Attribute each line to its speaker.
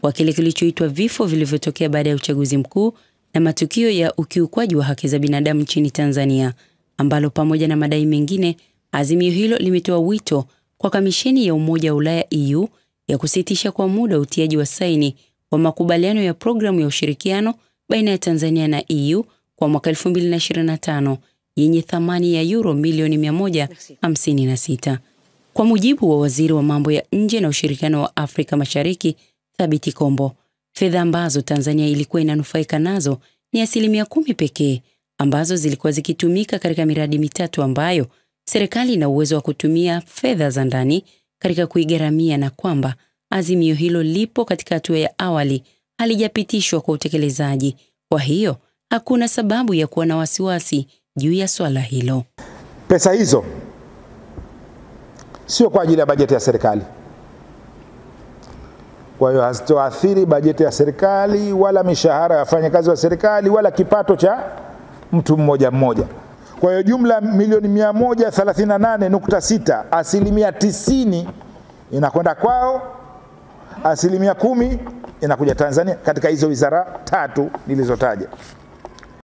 Speaker 1: kwa kile kilichoitwa vifo vilivyotokea baada ya uchaguzi mkuu na matukio ya ukiukwaji wa haki za binadamu nchini Tanzania, ambalo pamoja na madai mengine, azimio hilo limetoa wito kwa Kamisheni ya Umoja wa Ulaya EU ya kusitisha kwa muda utiaji wa saini wa makubaliano ya programu ya ushirikiano baina ya Tanzania na EU kwa mwaka 2025 yenye thamani ya euro milioni 156. Kwa mujibu wa Waziri wa Mambo ya Nje na Ushirikiano wa Afrika Mashariki, Thabiti Kombo, fedha ambazo Tanzania ilikuwa inanufaika nazo ni 10% pekee, ambazo zilikuwa zikitumika katika miradi mitatu ambayo serikali ina uwezo wa kutumia fedha za ndani katika kuigharamia, na kwamba azimio hilo lipo katika hatua ya awali, halijapitishwa kwa utekelezaji. Kwa hiyo hakuna sababu ya kuwa na wasiwasi juu ya swala hilo.
Speaker 2: Pesa hizo sio kwa ajili ya bajeti ya serikali. Kwa hiyo hazitoathiri bajeti ya serikali wala mishahara ya wafanyakazi wa serikali wala kipato cha mtu mmoja mmoja. Kwa hiyo jumla milioni 138.6, 90% inakwenda kwao, 10% inakuja Tanzania katika hizo wizara tatu nilizotaja.